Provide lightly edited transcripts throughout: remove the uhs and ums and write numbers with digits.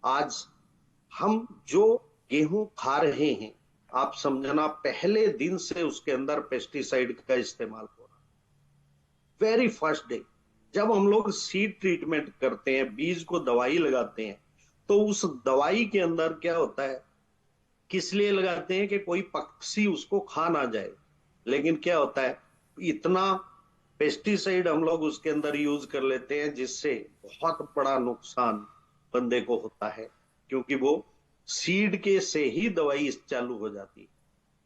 आज हम जो गेहूं खा रहे हैं, आप समझना पहले दिन से उसके अंदर पेस्टिसाइड का इस्तेमाल हो रहा है। वेरी फर्स्ट डे जब हम लोग सीड ट्रीटमेंट करते हैं, बीज को दवाई लगाते हैं, तो उस दवाई के अंदर क्या होता है, किस लिए लगाते हैं कि कोई पक्षी उसको खा ना जाए। लेकिन क्या होता है, इतना पेस्टिसाइड हम लोग उसके अंदर यूज कर लेते हैं जिससे बहुत बड़ा नुकसान बंदे को होता है, क्योंकि वो सीड के से ही दवाई चालू हो जाती है।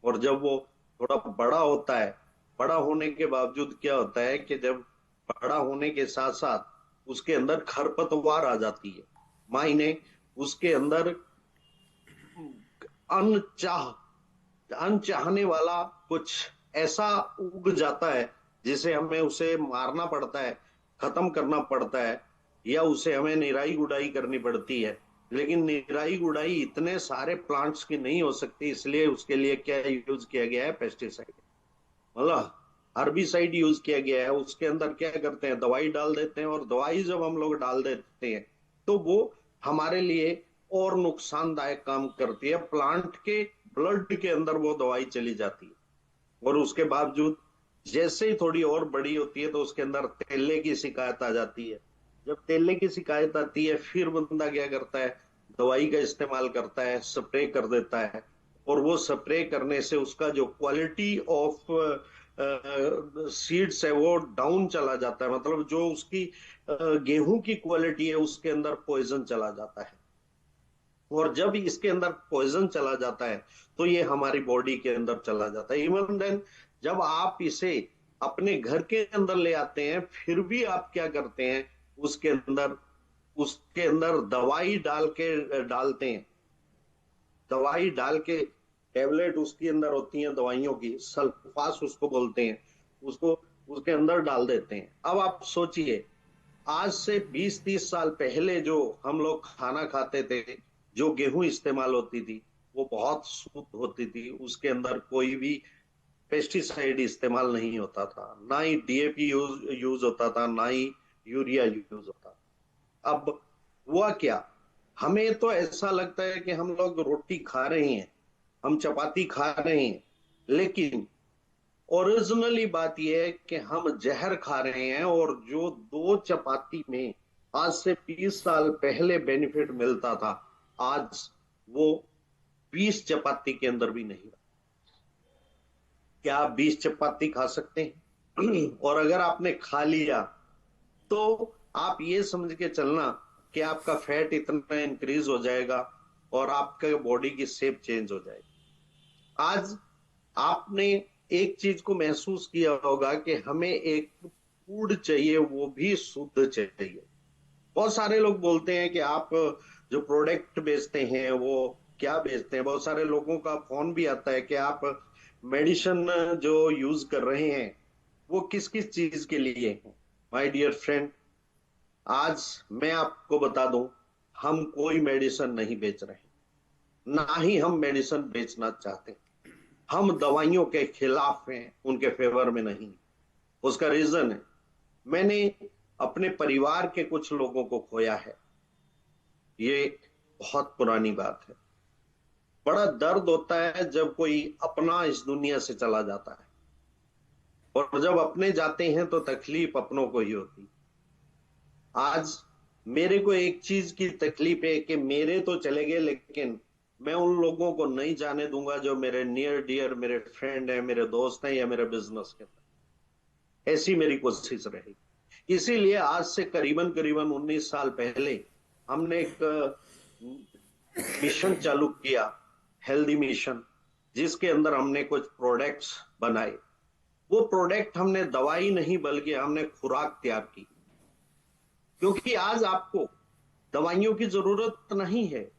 और जब वो थोड़ा बड़ा होता है, बड़ा होने के बावजूद क्या होता है कि जब बड़ा होने के साथ साथ उसके अंदर खरपतवार आ जाती है, मायने उसके अंदर अनचाह अनचाहने वाला कुछ ऐसा उग जाता है जिसे हमें उसे मारना पड़ता है, खत्म करना पड़ता है, या उसे हमें निराई गुड़ाई करनी पड़ती है। लेकिन निराई गुड़ाई इतने सारे प्लांट्स की नहीं हो सकती, इसलिए उसके लिए क्या यूज किया गया है, पेस्टिसाइड, मतलब हर्बिसाइड यूज किया गया है। उसके अंदर क्या करते हैं, दवाई डाल देते हैं, और दवाई जब हम लोग डाल देते हैं तो वो हमारे लिए और नुकसानदायक काम करती है। प्लांट के ब्लड के अंदर वो दवाई चली जाती है, और उसके बावजूद जैसे ही थोड़ी और बड़ी होती है तो उसके अंदर तेले की शिकायत आ जाती है। जब तेले की शिकायत आती है, फिर बंदा क्या करता है, दवाई का इस्तेमाल करता है, स्प्रे कर देता है। और वो स्प्रे करने से उसका जो क्वालिटी ऑफ सीड्स है वो डाउन चला जाता है, मतलब जो उसकी गेहूं की क्वालिटी है उसके अंदर पॉइजन चला जाता है। और जब इसके अंदर पॉइजन चला जाता है तो ये हमारी बॉडी के अंदर चला जाता है। इवन देन जब आप इसे अपने घर के अंदर ले आते हैं, फिर भी आप क्या करते हैं, उसके अंदर उसके अंदर दवाई डालते हैं, दवाई डाल के टेबलेट उसके अंदर होती हैं दवाइयों की, सल्फास उसको बोलते हैं, उसको उसके अंदर डाल देते हैं। अब आप सोचिए, आज से 20-30 साल पहले जो हम लोग खाना खाते थे, जो गेहूं इस्तेमाल होती थी, वो बहुत शुद्ध होती थी, उसके अंदर कोई भी पेस्टिसाइड इस्तेमाल नहीं होता था, ना ही डीएपी यूज होता था, ना ही यूरिया यूज होता था। अब हुआ क्या, हमें तो ऐसा लगता है कि हम लोग रोटी खा रहे हैं, हम चपाती खा रहे हैं, लेकिन ओरिजिनली बात यह है कि हम जहर खा रहे हैं। और जो 2 चपाती में आज से 20 साल पहले बेनिफिट मिलता था, आज वो 20 चपाती के अंदर भी नहीं। क्या आप 20 चपाती खा सकते हैं? और अगर आपने खा लिया तो आप ये समझ के चलना कि आपका फैट इतना इंक्रीज हो जाएगा और आपके बॉडी की शेप चेंज हो जाएगी। आज आपने एक चीज को महसूस किया होगा कि हमें एक फूड चाहिए, वो भी शुद्ध चाहिए। बहुत सारे लोग बोलते हैं कि आप जो प्रोडक्ट बेचते हैं वो क्या बेचते हैं। बहुत सारे लोगों का फोन भी आता है कि आप मेडिसिन जो यूज कर रहे हैं वो किस किस चीज के लिए है। माय डियर फ्रेंड, आज मैं आपको बता दूं, हम कोई मेडिसिन नहीं बेच रहे, ना ही हम मेडिसिन बेचना चाहते। हम दवाइयों के खिलाफ हैं, उनके फेवर में नहीं। उसका रीजन है, मैंने अपने परिवार के कुछ लोगों को खोया है, ये बहुत पुरानी बात है। बड़ा दर्द होता है जब कोई अपना इस दुनिया से चला जाता है, और जब अपने जाते हैं तो तकलीफ अपनों को ही होती। आज मेरे को एक चीज की तकलीफ है कि मेरे तो चले गए, लेकिन मैं उन लोगों को नहीं जाने दूंगा जो मेरे नियर डियर, मेरे फ्रेंड है, मेरे दोस्त हैं, या मेरे बिजनेस के अंदर। ऐसी मेरी कोशिश रहेगी। इसीलिए आज से करीबन करीबन 19 साल पहले हमने एक मिशन चालू किया, हेल्दी मिशन, जिसके अंदर हमने कुछ प्रोडक्ट्स बनाए। वो प्रोडक्ट हमने दवाई नहीं बल्कि हमने खुराक तैयार की, क्योंकि आज आपको दवाइयों की जरूरत नहीं है,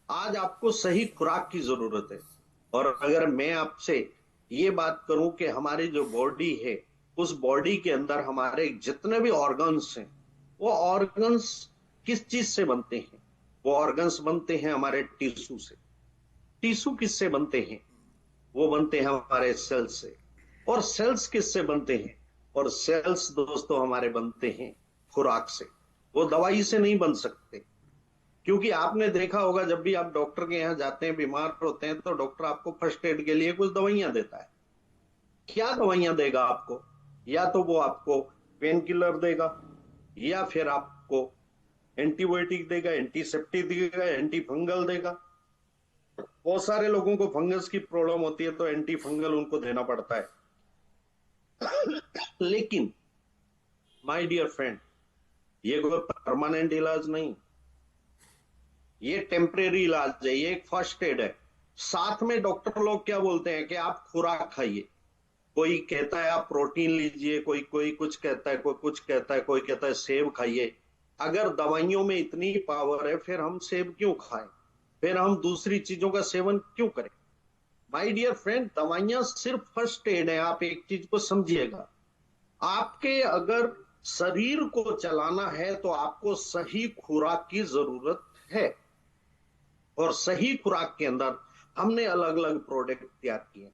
आज आपको सही खुराक की जरूरत है। और अगर मैं आपसे ये बात करूं कि हमारी जो बॉडी है, उस बॉडी के अंदर हमारे जितने भी ऑर्गन्स हैं, वो ऑर्गन्स किस चीज से बनते हैं? वो ऑर्गन्स बनते हैं हमारे टिश्यू से। टिश्यू किससे बनते हैं? वो बनते हैं हमारे सेल्स से। और सेल्स किससे बनते हैं? और सेल्स दोस्तों हमारे बनते हैं खुराक से। वो दवाई से नहीं बन सकते, क्योंकि आपने देखा होगा जब भी आप डॉक्टर के यहाँ जाते हैं, बीमार होते हैं, तो डॉक्टर आपको फर्स्ट एड के लिए कुछ दवाइयां देता है। क्या दवाइयां देगा आपको? या तो वो आपको पेन किलर देगा, या फिर आपको एंटीबायोटिक देगा, एंटीसेप्टिक देगा, एंटी फंगल देगा। बहुत सारे लोगों को फंगस की प्रॉब्लम होती है तो एंटी फंगल उनको देना पड़ता है। लेकिन माय डियर फ्रेंड, ये कोई परमानेंट इलाज नहीं, ये टेम्परेरी इलाज है, ये एक फर्स्ट एड है। साथ में डॉक्टर लोग क्या बोलते हैं कि आप खुराक खाइए। कोई कहता है आप प्रोटीन लीजिए, कोई कोई कुछ कहता है, कोई कुछ कहता है, कोई कहता है सेब खाइए। अगर दवाइयों में इतनी पावर है, फिर हम सेब क्यों खाएं? फिर हम दूसरी चीजों का सेवन क्यों करें? माय डियर फ्रेंड, दवाइयां सिर्फ फर्स्ट एड है। आप एक चीज को समझिएगा, आपके अगर शरीर को चलाना है तो आपको सही खुराक की जरूरत है, और सही खुराक के अंदर हमने अलग अलग प्रोडक्ट तैयार किए।